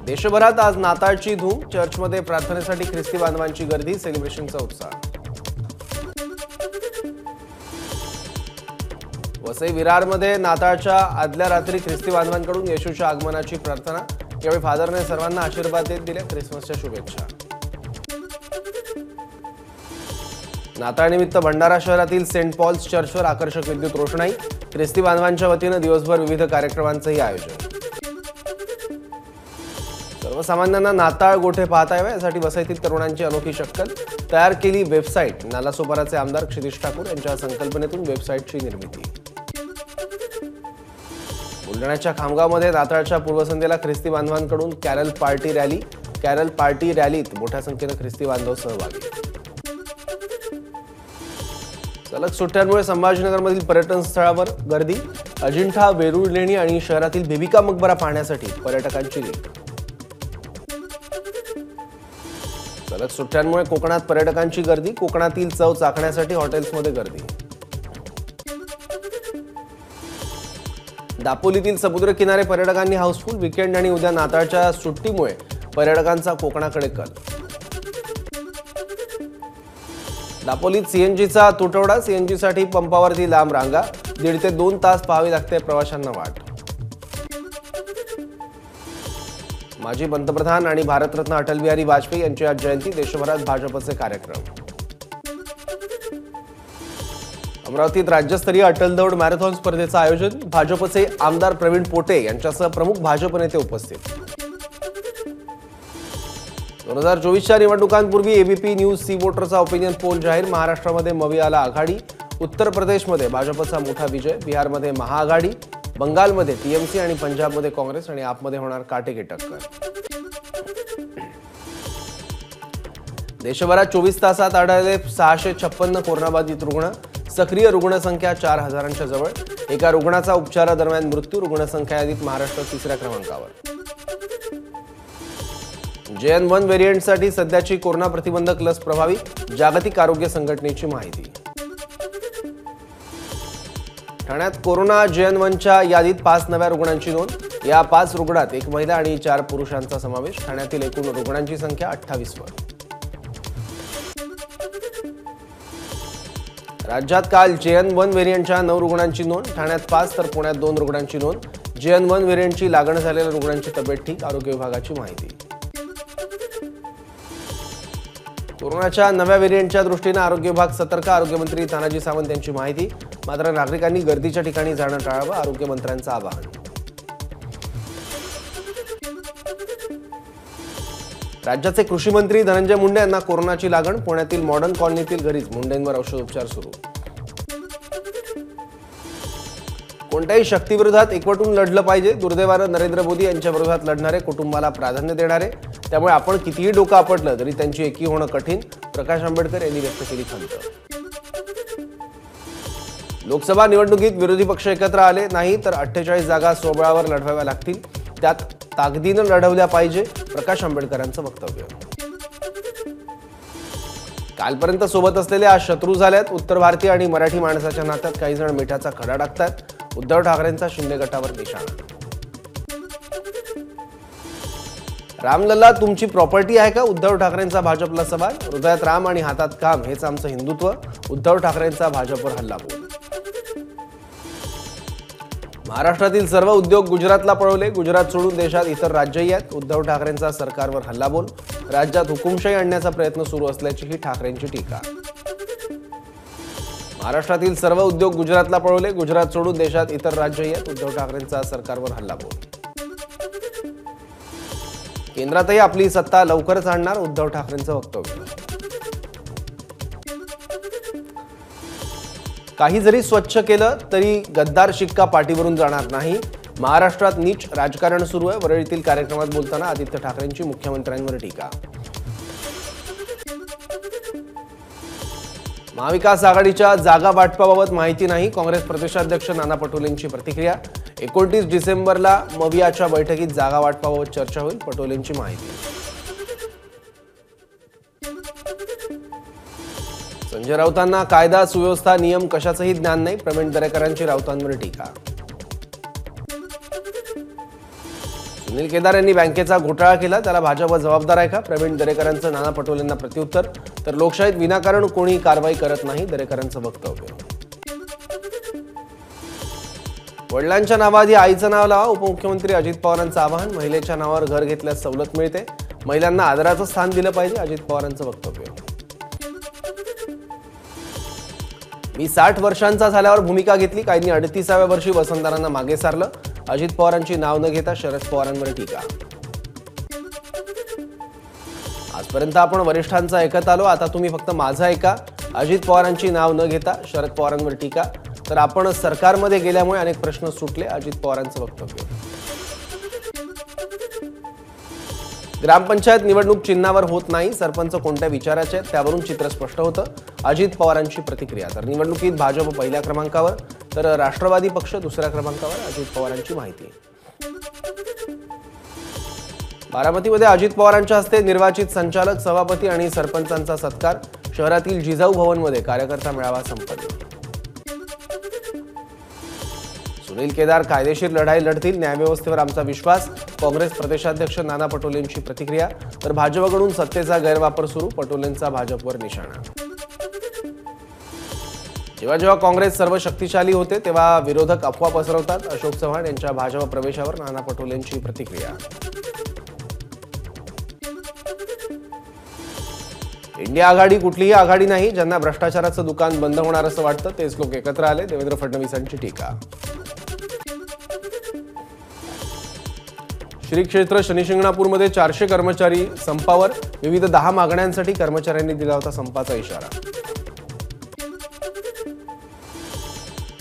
देशभरात आज नाताळची धूम, चर्चमध्ये प्रार्थनेसाठी ख्रिस्ती बांधवांची गर्दी, सेलिब्रेशनचा उत्साह। वसई विरारमध्ये नाताळच्या आदल्या रात्री ख्रिस्ती बांधवांकडून येशूच्या आगमनाची प्रार्थना। यावेळी फादरने सर्वांना आशीर्वाद देत दिले ख्रिसमसच्या शुभेच्छा। नाताळनिमित्त भंडारा शहरातील सेंट पॉल्स चर्चवर आकर्षक विद्युत रोषणाई, ख्रिस्ती बांधवांच्या वतीने दिवसभर विविध कार्यक्रमांचंही आयोजन। सर्वसामान्यांना नाताळ गोठे पाहता यावे यासाठी वसईतील तरुणांची अनोखी शक्कल, तयार केली वेबसाईट। नालासोपाराचे आमदार क्षितिज ठाकूर यांच्या संकल्पनेतून वेबसाईटची निर्मिती। बुलढाण्याच्या खामगावमध्ये नाताळच्या पूर्वसंध्येला ख्रिस्ती बांधवांकडून कॅरल पार्टी रॅलीत मोठ्या संख्येने ख्रिस्ती बांधव सहभागी। सलग सुट्ट्यांमुळे संभाजीनगरमधील पर्यटन स्थळावर गर्दी, अजिंठा, वेरूळ लेणी आणि शहरातील बिबिका मकबरा पाहण्यासाठी पर्यटकांची रीत। सलग सुट्ट्यांमुळे कोकणात पर्यटकांची गर्दी, कोकणातील चव चाखण्यासाठी हॉटेल्समध्ये गर्दी। दापोलीतील समुद्रकिनारे पर्यटकांनी हाऊसफुल, वीकेंड आणि उद्या नाताळच्या सुट्टीमुळे पर्यटकांचा कोकणाकडे कल। दापोलीत सीएनजीचा तुटवडा, सीएनजीसाठी पंपावरती लांब रांगा, 1.5 ते 2 तास पाहावी लागते प्रवाशांना वाट। माजी पंतप्रधान आणि भारतरत्न अटल बिहारी वाजपेयी यांची आज जयंती, देशभरात भाजपचे कार्यक्रम। अमरावतीत राज्यस्तरीय अटल दौड मॅरेथॉन स्पर्धेचं आयोजन, भाजपचे आमदार प्रवीण पोटे यांच्यासह प्रमुख भाजप नेते उपस्थित। 2024च्या निवडणुकांपूर्वी एबीपी न्यूज सी वोटरचा ओपिनियन पोल जाहीर, महाराष्ट्रामध्ये मविआला आघाडी, उत्तर प्रदेशमध्ये भाजपचा मोठा विजय, बिहारमध्ये महाआघाडी, बंगालमध्ये टीएमसी आणि पंजाबमध्ये काँग्रेस आणि आपमध्ये होणार काटेकी टक्कर। देशभरात 24 तासात आढळले 656 कोरोनाबाधित रुग्ण, सक्रिय रुग्णसंख्या 4000च्या जवळ, एका रुग्णाचा उपचारादरम्यान मृत्यू, रुग्णसंख्या यादीत महाराष्ट्र 3ऱ्या क्रमांकावर। JN1 व्हेरियंटसाठी सध्याची कोरोना प्रतिबंधक लस प्रभावी, जागतिक आरोग्य संघटनेची माहिती। ठाण्यात कोरोना JN1च्या यादीत 5 नव्या रुग्णांची नोंद, या 5 रुग्णात 1 महिला आणि 4 पुरुषांचा समावेश, ठाण्यातील एकूण रुग्णांची संख्या 28 वर। राज्यात काल JN1 व्हेरियंटच्या 9 रुग्णांची नोंद, ठाण्यात 5 तर पुण्यात 2 रुग्णांची नोंद, JN1 व्हेरियंटची लागण झालेल्या रुग्णांची तब्येत ठीक, आरोग्य विभागाची माहिती। कोरोनाच्या नव्या व्हेरियंटच्या दृष्टीने आरोग्य विभाग सतर्क, आरोग्यमंत्री तानाजी सावंत यांची माहिती। मात्र नागरिकांनी गर्दीच्या ठिकाणी जाणं टाळावं, आरोग्यमंत्र्यांचं आवाहन। राज्याचे कृषी मंत्री धनंजय मुंडे यांना कोरोनाची लागण, पुण्यातील मॉडर्न कॉलनीतील घरीच मुंडेंवर औषधोपचार सुरू। कोणत्याही शक्तीविरोधात एकवटून लढलं पाहिजे, दुर्दैवानं नरेंद्र मोदी यांच्या विरोधात लढणारे कुटुंबाला प्राधान्य देणारे, त्यामुळे आपण कितीही डोकं आपटलं तरी त्यांची एकी होणं कठीण, प्रकाश आंबेडकर यांनी व्यक्त केली खंत। लोकसभा निवडणुकीत विरोधी पक्ष एकत्र आले नाही तर 48 जागा स्वबळावर लढवाव्या लागतील, त्यात ताकदीनं लढवल्या पाहिजे, प्रकाश आंबेडकरांचं वक्तव्य। कालपर्यंत सोबत असलेले आज शत्रू झाल्यात, उत्तर भारतीय आणि मराठी माणसाच्या नात्यात काही जण मिठाचा खडा टाकतात, उद्धव ठाकरेंचा शिंदे गटावर निशाणा। रामलल्ला तुमची प्रॉपर्टी आहे का, उद्धव ठाकरेंचा भाजपला सवाल, हृदयात राम आणि हातात काम हेच आमचं हिंदुत्व, उद्धव ठाकरेंचा भाजपवर हल्लाबोल। महाराष्ट्रातील सर्व उद्योग गुजरातला पळवले, गुजरात सोडून देशात इतर राज्यही आहेत, उद्धव ठाकरेंचा सरकारवर हल्लाबोल, राज्यात हुकुमशाही आणण्याचा प्रयत्न सुरू असल्याचीही ठाकरेंची टीका। महाराष्ट्रातील सर्व उद्योग गुजरातला पळवले, गुजरात सोडून देशात इतर राज्यही आहेत, उद्धव ठाकरेंचा सरकारवर हल्लाबोल। केंद्रातही आपली सत्ता लवकरच आणणार, उद्धव ठाकरेंचं वक्तव्य। काही जरी स्वच्छ केलं तरी गद्दार शिक्का पाठीवरून जाणार नाही, महाराष्ट्रात नीच राजकारण सुरू आहे, वरळीतील कार्यक्रमात बोलताना आदित्य ठाकरेंची मुख्यमंत्र्यांवर टीका। महाविकास आघाडीच्या जागा वाटपाबाबत माहिती नाही, काँग्रेस प्रदेशाध्यक्ष नाना पटोलेंची प्रतिक्रिया। 29 डिसेंबरला मविआच्या बैठकीत जागा वाटपाबाबत चर्चा होईल, पटोलेंची माहिती। संजय राऊतांना कायदा सुव्यवस्था नियम कशाचंही ज्ञान नाही, प्रवीण दरेकरांची राऊतांवर टीका। सुनील केदार यांनी बँकेचा घोटाळा केला, त्याला भाजप जबाबदार आहे का? प्रवीण दरेकरांचं नाना पटोलेंना प्रत्युत्तर. तर लोकशाहीत विनाकारण कोणी कारवाई करत नाही, दरेकरांचं वक्तव्य. वडिलांच्या नावाआधी आईचं नाव लावा, उपमुख्यमंत्री अजित पवारांचं आवाहन. महिलेच्या नावावर घर घेतल्यास सवलत मिळते, महिलांना आदराचं स्थान दिलं पाहिजे, अजित पवारांचं वक्तव्य. मी 60 वर्षांचा झाल्यावर भूमिका घेतली, काहींनी 38व्या वर्षी वसंतदारांना मागे सारलं, अजित पवारांची नाव न घेता शरद पवारांवर टीका. आजपर्यंत आपण वरिष्ठांचं ऐकत आलो, आता तुम्ही फक्त माझं ऐका, अजित पवारांची नाव न घेता शरद पवारांवर टीका. तर आपण सरकारमध्ये गेल्यामुळे अनेक प्रश्न सुटले, अजित पवारांचं वक्तव्य. ग्रामपंचायत निवडणूक चिन्हावर होत नाही, सरपंच कोणत्या विचाराचे आहेत त्यावरून चित्र स्पष्ट होतं, अजित पवारांची प्रतिक्रिया. तर निवडणुकीत भाजप पहिल्या क्रमांकावर, तर राष्ट्रवादी पक्ष दुसऱ्या क्रमांकावर, अजित पवारांची माहिती. बारामतीमध्ये अजित पवारांच्या हस्ते निर्वाचित संचालक, सभापती आणि सरपंचांचा सत्कार. शहरातील जिजाऊ भवनमध्ये कार्यकर्ता मेळावा संपन्न. सुनील केदार कायदेशीर लढाई लढतील, न्यायव्यवस्थेवर आमचा विश्वास, काँग्रेस प्रदेशाध्यक्ष नाना पटोलेंची प्रतिक्रिया. तर भाजपकडून सत्तेचा गैरवापर सुरू, पटोलेंचा भाजपवर निशाणा. जेव्हा जेव्हा काँग्रेस सर्व शक्तिशाली होते तेव्हा विरोधक अफवा पसरवतात, अशोक चव्हाण यांच्या भाजप प्रवेशावर नाना पटोलेंची प्रतिक्रिया. इंडिया आघाडी कुठलीही आघाडी नाही, ज्यांना भ्रष्टाचाराचं दुकान बंद होणार असं वाटतं तेच लोक एकत्र आले, देवेंद्र फडणवीसांची टीका. श्री क्षेत्र शनिशिंगणापूरमध्ये 400 कर्मचारी संपावर, विविध 10 मागण्यांसाठी कर्मचाऱ्यांनी दिला होता संपाचा इशारा.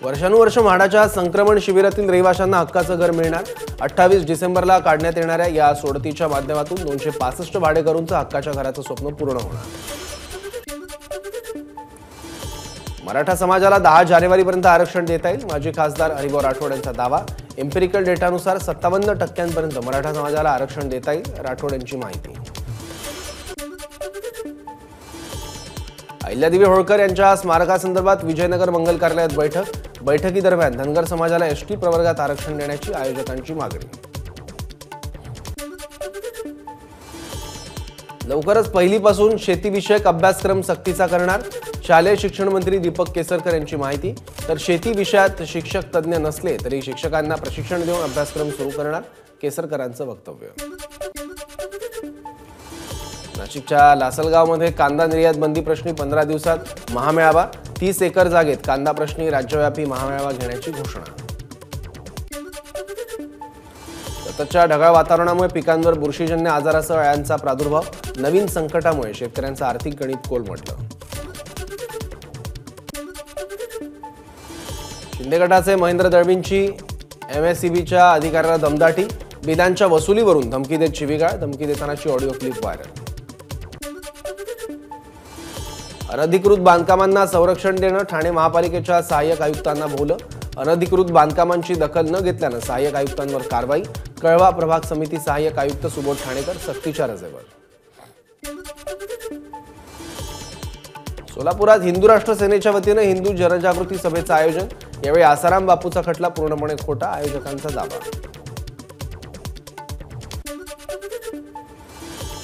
वर्षानुवर्ष म्हाडाच्या संक्रमण शिबिरातील रहिवाशांना हक्काचं घर मिळणार. 28 डिसेंबरला काढण्यात येणाऱ्या या सोडतीच्या माध्यमातून 265 भाडेकरूंचं हक्काच्या घराचं स्वप्न पूर्ण होणार. मराठा समाजाला 10 जानेवारीपर्यंत आरक्षण देता येईल, माजी खासदार हरिभाऊ राठोड यांचा दावा. एम्पिरिकल डेटानुसार 57% मराठा समाजाला आरक्षण देता येईल, राठोड यांची माहिती. अहिल्यादेवी होळकर यांच्या स्मारकासंदर्भात विजयनगर मंगल कार्यालयात बैठक. बैठकीदरम्यान धनगर समाजाला एसटी प्रवर्गात आरक्षण देण्याची आयोजकांची मागणी. लवकरच पहिलीपासून शेतीविषयक अभ्यासक्रम सक्तीचा करणार, शालेय शिक्षण मंत्री दीपक केसरकर यांची माहिती. तर शेती विषयात शिक्षक तज्ज्ञ नसले तरी शिक्षकांना प्रशिक्षण देऊन अभ्यासक्रम सुरू करणार, केसरकरांचं वक्तव्य. नाशिकच्या लासलगावमध्ये कांदा निर्यात बंदी प्रश्नी 15 दिवसात महामेळावा. 30 एकर जागेत कांदा प्रश्नी राज्यव्यापी महामेळावा घेण्याची घोषणा. सततच्या ढगाळ वातावरणामुळे पिकांवर बुरशीजन्य आजारासह अळ्यांचा प्रादुर्भाव. नवीन संकटामुळे शेतकऱ्यांचं आर्थिक गणित कोलमडलं. शिंदे गटाचे महेंद्र दळवींची MSEBच्या अधिकाऱ्याला दमदाटी. बिलांच्या वसुलीवरून धमकी देत शिवीगाळ, धमकी देतानाची ऑडिओ क्लिप व्हायरल. अनधिकृत बांधकामांना संरक्षण देणं, ठाणे महापालिकेच्या सहाय्यक आयुक्तांना भोवलं. अनधिकृत बांधकामांची दखल न घेतल्यानं सहाय्यक आयुक्तांवर कारवाई. कळवा प्रभाग समिती सहाय्यक आयुक्त सुबोध ठाणेकर सक्तीच्या रजेवर. सोलापुरात हिंदू राष्ट्र सेनेच्या वतीनं हिंदू जनजागृती सभेचं आयोजन. यावेळी आसाराम बापूचा खटला पूर्णपणे खोटा, आयोजकांचा दावा.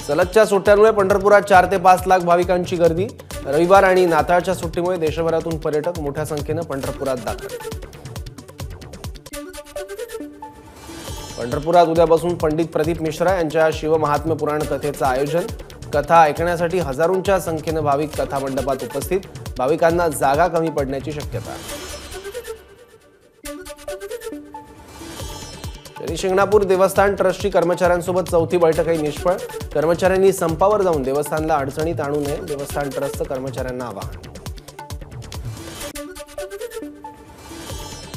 सलगच्या सुट्ट्यांमुळे पंढरपुरात 4 ते 5 लाख भाविकांची गर्दी. रविवार आणि नाताळच्या सुट्टीमुळे देशभरातून पर्यटक मोठ्या संख्येनं पंढरपुरात दाखल. पंढरपुरात उद्यापासून पंडित प्रदीप मिश्रा यांच्या शिवमहात्म्य पुराण कथेचं आयोजन. कथा ऐकण्यासाठी हजारोंच्या संख्येनं भाविक कथा मंडपात उपस्थित. भाविकांना जागा कमी पडण्याची शक्यता. शनिशिंगणापूर देवस्थान ट्रस्टची कर्मचाऱ्यांसोबत चौथी बैठकही निष्फळ. कर्मचाऱ्यांनी संपावर जाऊन देवस्थानला अडचणीत आणू नये, देवस्थान ट्रस्टचं कर्मचाऱ्यांना आवाहन.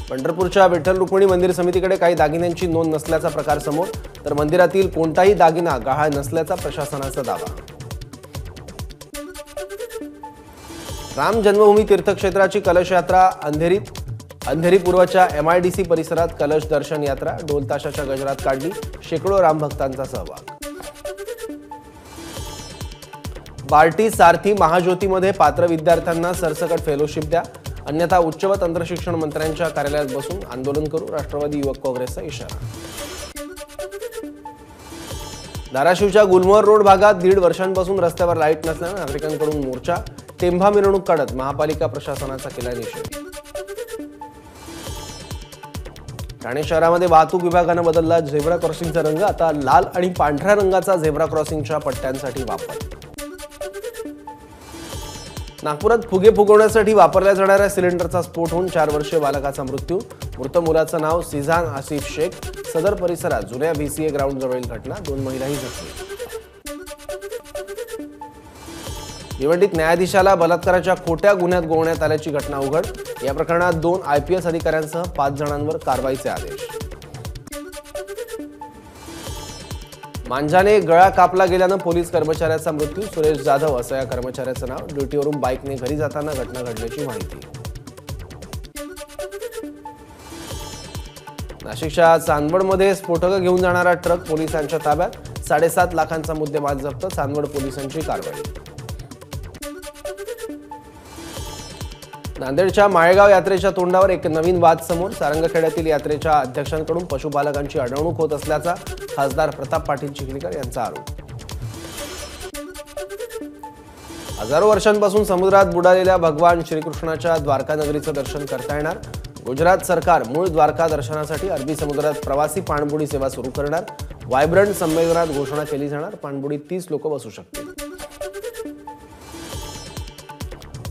पंढरपूरच्या विठ्ठल रुक्मिणी मंदिर समितीकडे काही दागिन्यांची नोंद नसल्याचा प्रकार समोर. तर मंदिरातील कोणताही दागिना गहाळ नसल्याचा प्रशासनाचा दावा. राम जन्मभूमी तीर्थक्षेत्राची कलश यात्रा अंधेरीत. अंधेरी पूर्वच्या MIDC परिसरात कलश दर्शन यात्रा ढोल ताशाच्या गजरात काढली. शेकडो रामभक्तांचा सहभाग. बार्टी सारथी महाज्योतीमध्ये पात्र विद्यार्थ्यांना सरसकट फेलोशिप द्या, अन्यथा उच्च व तंत्रशिक्षण मंत्र्यांच्या कार्यालयात बसून आंदोलन करू, राष्ट्रवादी युवक काँग्रेसचा इशारा. धाराशिवच्या गुलमोहर रोड भागात 1.5 वर्षांपासून रस्त्यावर लाईट नसल्याने नागरिकांकडून मोर्चा, टेंभा मिरवणूक काढत महापालिका प्रशासनाचा केला निषेध. ठाणे शहरामध्ये वाहतूक विभागानं बदलला झेब्रा क्रॉसिंगचा रंग, आता लाल आणि पांढऱ्या रंगाचा झेब्रा क्रॉसिंगच्या पट्ट्यांसाठी वापर. नागपुरात फुगे फुगवण्यासाठी वापरल्या जाणाऱ्या सिलेंडरचा स्फोट होऊन 4 वर्षीय बालकाचा मृत्यू. मृत मुलाचं नाव सिझान आसिफ शेख. सदर परिसरात जुन्या VCA ग्राउंड जवळील घटना, 2 महिलाही जखमी. भिवंडीत न्यायाधीशाला बलात्काराच्या खोट्या गुन्ह्यात गोवण्यात आल्याची घटना उघड. या प्रकरणात 2 IPS अधिकाऱ्यांसह 5 जणांवर कारवाईचे आदेश. मांजाने गळा कापला गेल्यानं पोलीस कर्मचाऱ्याचा मृत्यू. सुरेश जाधव असं या कर्मचाऱ्याचं नाव. ड्युटीवरून बाईकने घरी जाताना घटना घडल्याची माहिती. नाशिकच्या चांदवडमध्ये स्फोटकं घेऊन जाणारा ट्रक पोलिसांच्या ताब्यात. 7.5 लाखांचा मुद्देमाल जप्त. चांदवड पोलिसांची कारवाई. नांदेडच्या माळेगाव यात्रेच्या तोंडावर एक नवीन वाद समोर. सारंगखेड्यातील यात्रेच्या अध्यक्षांकडून पशुपालकांची अडवणूक होत असल्याचा खासदार प्रताप पाटील चिखलीकर यांचा आरोप. हजारो वर्षांपासून समुद्रात बुडालेल्या भगवान श्रीकृष्णाच्या द्वारका नगरीचं दर्शन करता येणार. गुजरात सरकार मूळ द्वारका दर्शनासाठी अरबी समुद्रात प्रवासी पाणबुडी सेवा सुरू करणार. व्हायब्रंट संमेलनात घोषणा केली जाणार. पाणबुडीत 30 लोक बसू शकतील.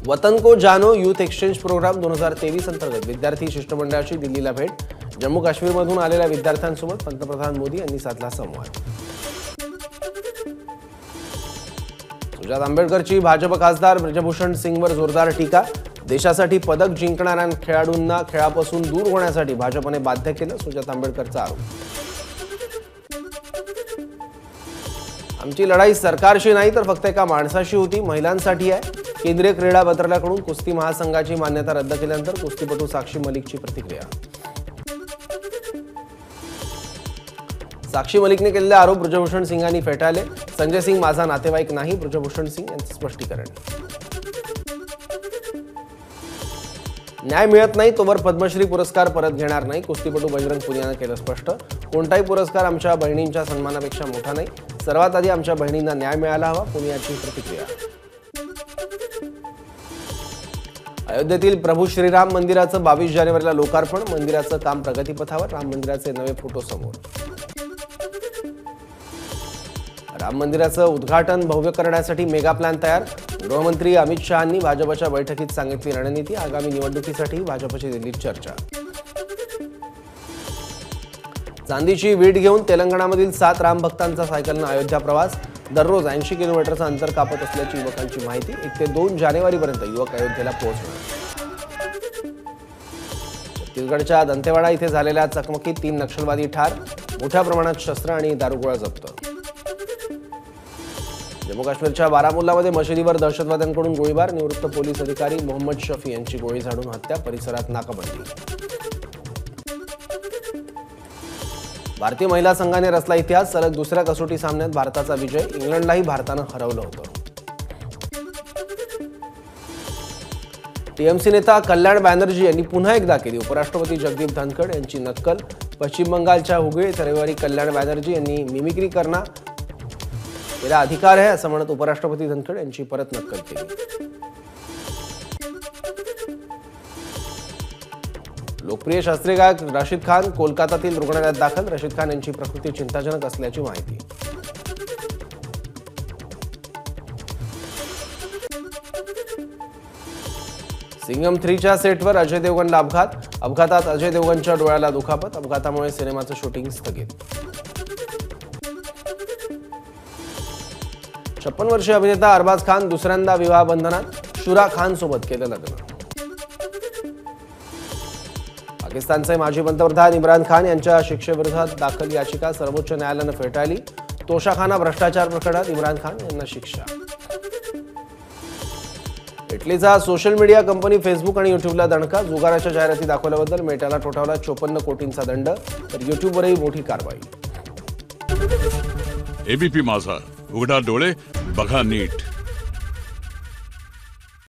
वतन को जानो यूथ एक्सचेंज प्रोग्राम 2023 अंतर्गत विद्यार्थी शिष्टमंडळाची दिल्लीला भेट. जम्मू काश्मीरमधून आलेल्या विद्यार्थ्यांसोबत पंतप्रधान मोदी यांनी साधला संवाद. सुजात आंबेडकरची भाजप खासदार ब्रजभूषण सिंगवर जोरदार टीका. देशासाठी पदक जिंकणाऱ्या खेळाडूंना खेळापासून दूर होण्यासाठी भाजपने बाध्य केलं, सुजात आंबेडकरचा आरोप. आमची लढाई सरकारशी नाही तर फक्त एका माणसाशी होती, महिलांसाठी आहे. केंद्रीय क्रीडा मंत्रालयाकडून कुस्ती महासंघाची मान्यता रद्द केल्यानंतर कुस्तीपटू साक्षी मलिकची प्रतिक्रिया. साक्षी मलिकने केलेले आरोप ब्रजभूषण सिंगांनी फेटाळले. संजय सिंग माझा नातेवाईक नाही, ब्रजभूषण सिंग यांचं स्पष्टीकरण. न्याय मिळत नाही तोवर पद्मश्री पुरस्कार परत घेणार नाही, कुस्तीपटू बजरंग पुनियानं केलं स्पष्ट. कोणताही पुरस्कार आमच्या बहिणींच्या सन्मानापेक्षा मोठा नाही. सर्वात आधी आमच्या बहिणींना न्याय मिळाला हवा, पुनियाची प्रतिक्रिया. अयोध्येतील प्रभू श्रीराम मंदिराचं 22 जानेवारीला लोकार्पण. मंदिराचं काम प्रगतीपथावर. राम मंदिराचे नवे फोटो समोर. राम मंदिराचं उद्घाटन भव्य करण्यासाठी मेगा प्लॅन तयार. गृहमंत्री अमित शहांनी भाजपच्या बैठकीत सांगितली रणनीती. आगामी निवडणुकीसाठी भाजपची दिल्लीत चर्चा. चांदीची वीट घेऊन तेलंगणामधील 7 रामभक्तांचा सायकलनं अयोध्या प्रवास. दररोज 80 किलोमीटरचं अंतर कापत असल्याची युवकांची माहिती. 1 ते 2 जानेवारीपर्यंत युवक अयोध्येला पोहोचणार. छत्तीसगडच्या दंतेवाडा इथे झालेल्या चकमकीत 3 नक्षलवादी ठार. मोठ्या प्रमाणात शस्त्र आणि दारुगोळा जप्त. जम्मू काश्मीरच्या बारामुल्लामध्ये मशिदीवर दहशतवाद्यांकडून गोळीबार. निवृत्त पोलीस अधिकारी मोहम्मद शफी यांची गोळी झाडून हत्या. परिसरात नाकाबंदी. भारतीय महिला संघाने रचला इतिहास. सलग दुसऱ्या कसोटी सामन्यात भारताचा विजय. इंग्लंडलाही भारतानं हरवलं होतं. टीएमसी नेता कल्याण बॅनर्जी यांनी पुन्हा एकदा केली उपराष्ट्रपती जगदीप धनखड यांची नक्कल. पश्चिम बंगालच्या हुगळी येथे रविवारी कल्याण बॅनर्जी यांनी मिमिक्री करणार याला अधिकार आहे असं म्हणत उपराष्ट्रपती धनखड यांची परत नक्कल केली. लोकप्रिय शास्त्रीय गायक रशीद खान कोलकातातील रुग्णालयात दाखल. रशीद खान यांची प्रकृती चिंताजनक असल्याची माहिती. सिंघम 3च्या सेटवर अजय देवगणला अपघात. अपघातात अजय देवगणच्या डोळ्याला दुखापत. अपघातामुळे सिनेमाचं शूटिंग स्थगित. 56 वर्षीय अभिनेता अरबाज खान दुसऱ्यांदा विवाह बंधनात. शुरा खान सोबत केलं लग्न. पाकिस्तानचे माजी पंतप्रधान इम्रान खान यांच्या शिक्षेविरोधात दाखल याचिका सर्वोच्च न्यायालयानं फेटाळली. तोशाखाना भ्रष्टाचार प्रकरणात इम्रान खान यांना शिक्षा. इटलीचा सोशल मीडिया कंपनी फेसबुक आणि युट्यूबला दणका. जुगाराच्या जाहिराती दाखवल्याबद्दल मेटाला ठोठावला 54 कोटींचा दंड. तर युट्यूबवरही मोठी कारवाई. एबीपी माझा, उघडा डोळे बघा नीट.